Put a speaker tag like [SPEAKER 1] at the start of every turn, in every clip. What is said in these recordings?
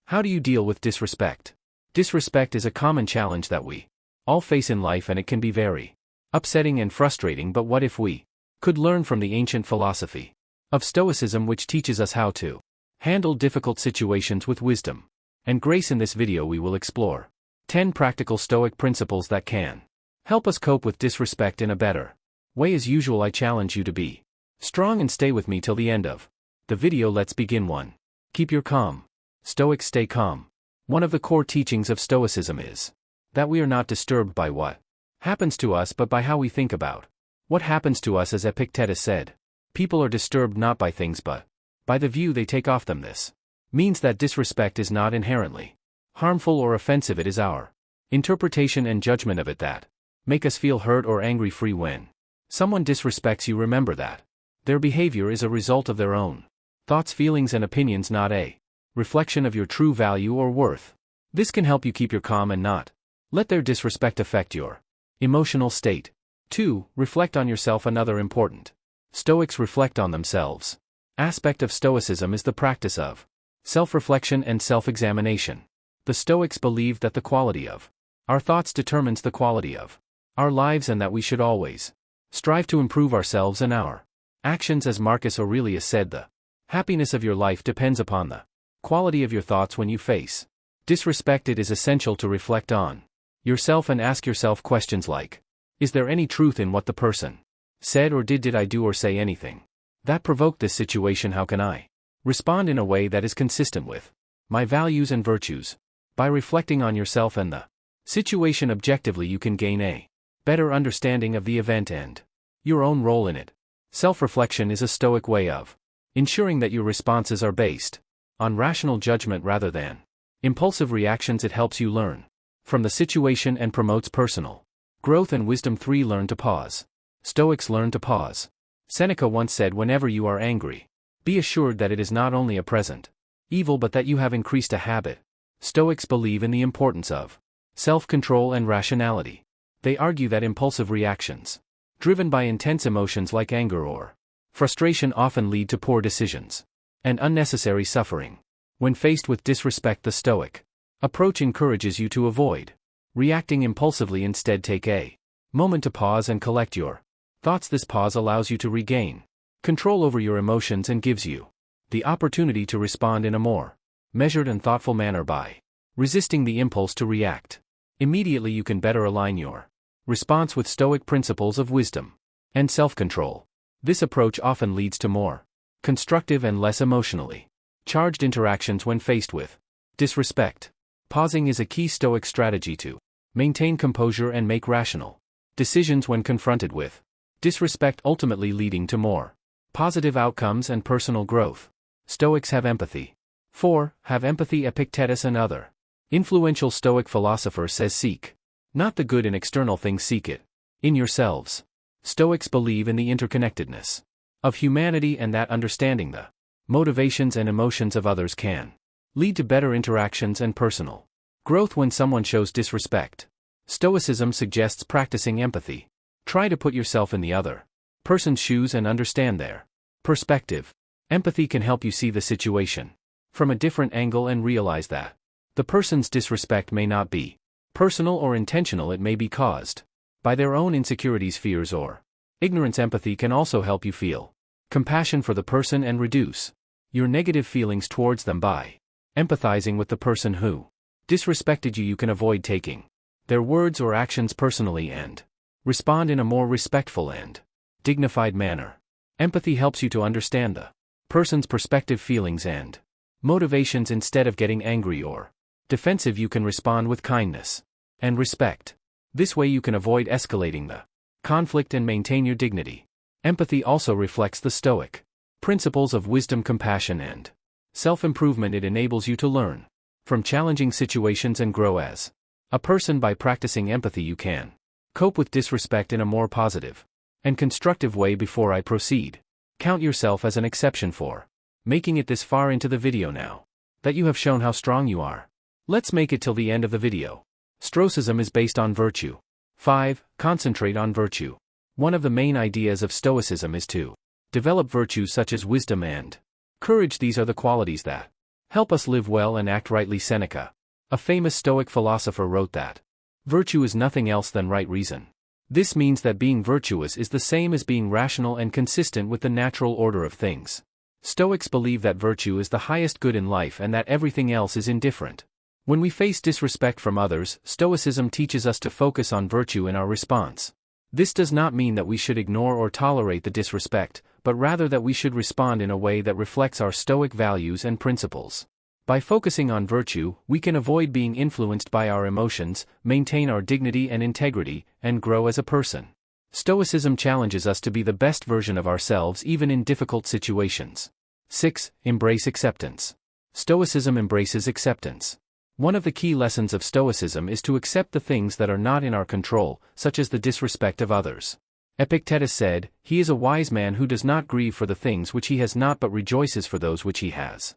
[SPEAKER 1] How do you deal with disrespect? Disrespect is a common challenge that we all face in life, and it can be very upsetting and frustrating. But what if we could learn from the ancient philosophy of Stoicism, which teaches us how to handle difficult situations with wisdom and grace? In this video we will explore 10 practical Stoic principles that can help us cope with disrespect in a better way. As usual, I challenge you to be strong and stay with me till the end of the video. Let's begin. 1. Keep your calm. Stoics stay calm. One of the core teachings of Stoicism is that we are not disturbed by what happens to us, but by how we think about what happens to us. As Epictetus said, people are disturbed not by things but by the view they take of them. This means that disrespect is not inherently harmful or offensive. It is our interpretation and judgment of it that make us feel hurt or angry. Free. When someone disrespects you, remember that their behavior is a result of their own thoughts, feelings, and opinions, not a reflection of your true value or worth. This can help you keep your calm and not let their disrespect affect your emotional state. 2. Reflect on yourself. Another important Stoics reflect on themselves aspect of Stoicism is the practice of self-reflection and self-examination. The Stoics believe that the quality of our thoughts determines the quality of our lives, and that we should always strive to improve ourselves and our actions. As Marcus Aurelius said, the happiness of your life depends upon the quality of your thoughts. When you face disrespect, it is essential to reflect on yourself and ask yourself questions like, is there any truth in what the person said or did I do or say anything that provoked this situation? How can I respond in a way that is consistent with my values and virtues? By reflecting on yourself and the situation objectively, you can gain a better understanding of the event and your own role in it. Self-reflection is a Stoic way of ensuring that your responses are based on rational judgment rather than impulsive reactions. It helps you learn from the situation and promotes personal growth and wisdom. 3. Learn to pause. Stoics learn to pause. Seneca once said, whenever you are angry, be assured that it is not only a present evil but that you have increased a habit. Stoics believe in the importance of self-control and rationality. They argue that impulsive reactions, driven by intense emotions like anger or frustration, often lead to poor decisions and unnecessary suffering. When faced with disrespect, the Stoic approach encourages you to avoid reacting impulsively. Instead, take a moment to pause and collect your thoughts. This pause allows you to regain control over your emotions and gives you the opportunity to respond in a more measured and thoughtful manner. By resisting the impulse to react immediately, you can better align your response with Stoic principles of wisdom and self-control. This approach often leads to more constructive and less emotionally charged interactions when faced with disrespect. Pausing is a key Stoic strategy to maintain composure and make rational decisions when confronted with disrespect, ultimately leading to more positive outcomes and personal growth. Stoics have empathy. 4. Have empathy. Epictetus, another influential Stoic philosopher, says, seek not the good in external things, seek it in yourselves. Stoics believe in the interconnectedness of humanity and that understanding the motivations and emotions of others can lead to better interactions and personal growth. When someone shows disrespect, Stoicism suggests practicing empathy. Try to put yourself in the other person's shoes and understand their perspective. Empathy can help you see the situation from a different angle and realize that the person's disrespect may not be personal or intentional. It may be caused by their own insecurities, fears, or ignorance. Empathy can also help you feel compassion for the person and reduce your negative feelings towards them. By empathizing with the person who disrespected you, you can avoid taking their words or actions personally and respond in a more respectful and dignified manner. Empathy helps you to understand the person's perspective, feelings, and motivations. Instead of getting angry or defensive, you can respond with kindness and respect. This way you can avoid escalating the conflict and maintain your dignity. Empathy also reflects the Stoic principles of wisdom, compassion, and self-improvement. It enables you to learn from challenging situations and grow as a person. By practicing empathy, you can cope with disrespect in a more positive and constructive way. Before I proceed, count yourself as an exception for making it this far into the video. Now that you have shown how strong you are, let's make it till the end of the video. Stoicism is based on virtue. 5. Concentrate on virtue. One of the main ideas of Stoicism is to develop virtues such as wisdom and courage. These are the qualities that help us live well and act rightly. Seneca, a famous Stoic philosopher, wrote that virtue is nothing else than right reason. This means that being virtuous is the same as being rational and consistent with the natural order of things. Stoics believe that virtue is the highest good in life and that everything else is indifferent. When we face disrespect from others, Stoicism teaches us to focus on virtue in our response. This does not mean that we should ignore or tolerate the disrespect, but rather that we should respond in a way that reflects our Stoic values and principles. By focusing on virtue, we can avoid being influenced by our emotions, maintain our dignity and integrity, and grow as a person. Stoicism challenges us to be the best version of ourselves even in difficult situations. 6. Embrace acceptance. Stoicism embraces acceptance. One of the key lessons of Stoicism is to accept the things that are not in our control, such as the disrespect of others. Epictetus said, "He is a wise man who does not grieve for the things which he has not but rejoices for those which he has."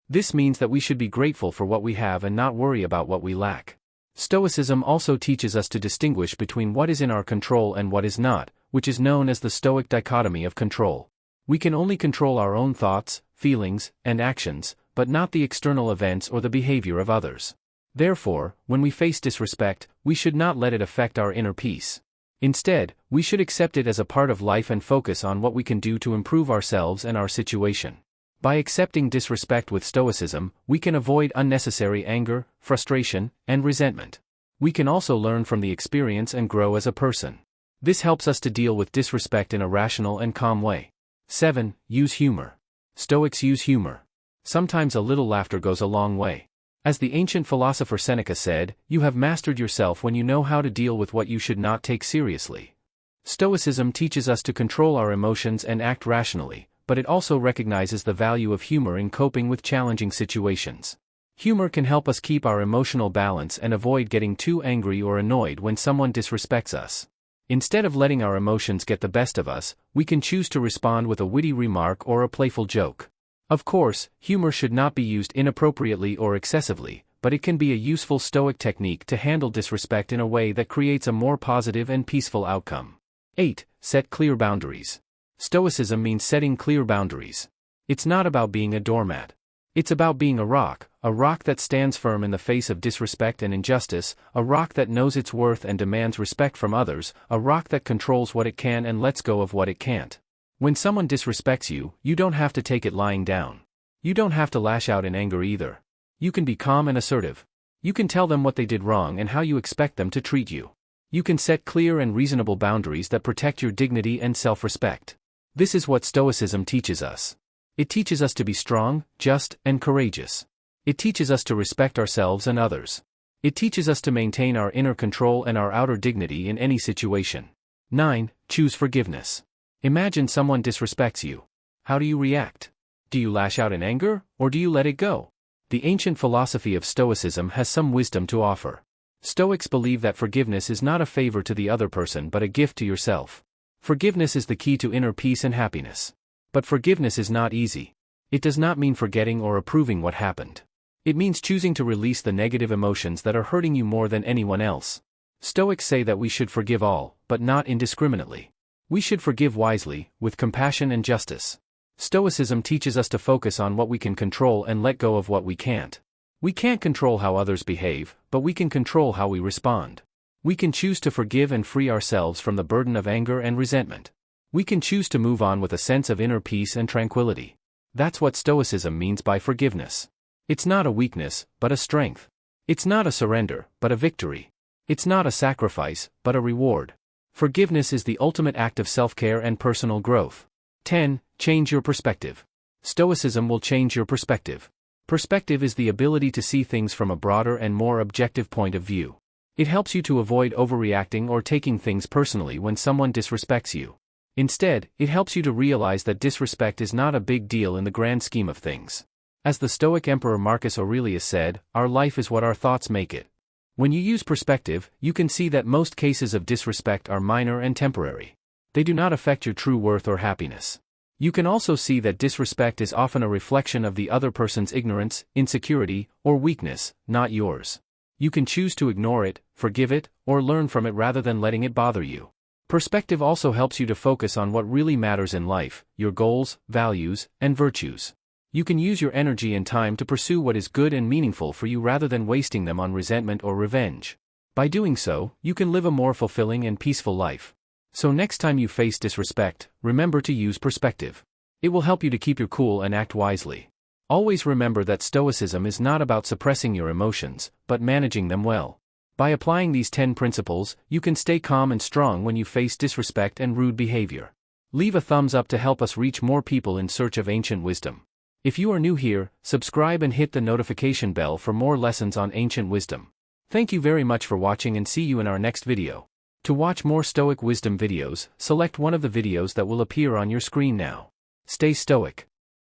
[SPEAKER 1] This means that we should be grateful for what we have and not worry about what we lack. Stoicism also teaches us to distinguish between what is in our control and what is not, which is known as the Stoic dichotomy of control. We can only control our own thoughts, feelings, and actions, but not the external events or the behavior of others. Therefore, when we face disrespect, we should not let it affect our inner peace. Instead, we should accept it as a part of life and focus on what we can do to improve ourselves and our situation. By accepting disrespect with Stoicism, we can avoid unnecessary anger, frustration, and resentment. We can also learn from the experience and grow as a person. This helps us to deal with disrespect in a rational and calm way. 7. Use humor. Stoics use humor. Sometimes a little laughter goes a long way. As the ancient philosopher Seneca said, "You have mastered yourself when you know how to deal with what you should not take seriously." Stoicism teaches us to control our emotions and act rationally, but it also recognizes the value of humor in coping with challenging situations. Humor can help us keep our emotional balance and avoid getting too angry or annoyed when someone disrespects us. Instead of letting our emotions get the best of us, we can choose to respond with a witty remark or a playful joke. Of course, humor should not be used inappropriately or excessively, but it can be a useful Stoic technique to handle disrespect in a way that creates a more positive and peaceful outcome. 8. Set clear boundaries. Stoicism means setting clear boundaries. It's not about being a doormat. It's about being a rock that stands firm in the face of disrespect and injustice, a rock that knows its worth and demands respect from others, a rock that controls what it can and lets go of what it can't. When someone disrespects you, you don't have to take it lying down. You don't have to lash out in anger either. You can be calm and assertive. You can tell them what they did wrong and how you expect them to treat you. You can set clear and reasonable boundaries that protect your dignity and self-respect. This is what Stoicism teaches us. It teaches us to be strong, just, and courageous. It teaches us to respect ourselves and others. It teaches us to maintain our inner control and our outer dignity in any situation. 9. Choose forgiveness. Imagine someone disrespects you. How do you react? Do you lash out in anger, or do you let it go? The ancient philosophy of Stoicism has some wisdom to offer. Stoics believe that forgiveness is not a favor to the other person but a gift to yourself. Forgiveness is the key to inner peace and happiness. But forgiveness is not easy. It does not mean forgetting or approving what happened. It means choosing to release the negative emotions that are hurting you more than anyone else. Stoics say that we should forgive all, but not indiscriminately. We should forgive wisely, with compassion and justice. Stoicism teaches us to focus on what we can control and let go of what we can't. We can't control how others behave, but we can control how we respond. We can choose to forgive and free ourselves from the burden of anger and resentment. We can choose to move on with a sense of inner peace and tranquility. That's what Stoicism means by forgiveness. It's not a weakness, but a strength. It's not a surrender, but a victory. It's not a sacrifice, but a reward. Forgiveness is the ultimate act of self-care and personal growth. 10. Change your perspective. Stoicism will change your perspective. Perspective is the ability to see things from a broader and more objective point of view. It helps you to avoid overreacting or taking things personally when someone disrespects you. Instead, it helps you to realize that disrespect is not a big deal in the grand scheme of things. As the Stoic Emperor Marcus Aurelius said, "Our life is what our thoughts make it." When you use perspective, you can see that most cases of disrespect are minor and temporary. They do not affect your true worth or happiness. You can also see that disrespect is often a reflection of the other person's ignorance, insecurity, or weakness, not yours. You can choose to ignore it, forgive it, or learn from it rather than letting it bother you. Perspective also helps you to focus on what really matters in life, your goals, values, and virtues. You can use your energy and time to pursue what is good and meaningful for you rather than wasting them on resentment or revenge. By doing so, you can live a more fulfilling and peaceful life. So next time you face disrespect, remember to use perspective. It will help you to keep your cool and act wisely. Always remember that Stoicism is not about suppressing your emotions, but managing them well. By applying these 10 principles, you can stay calm and strong when you face disrespect and rude behavior. Leave a thumbs up to help us reach more people in search of ancient wisdom. If you are new here, subscribe and hit the notification bell for more lessons on ancient wisdom. Thank you very much for watching and see you in our next video. To watch more Stoic wisdom videos, select one of the videos that will appear on your screen now. Stay stoic.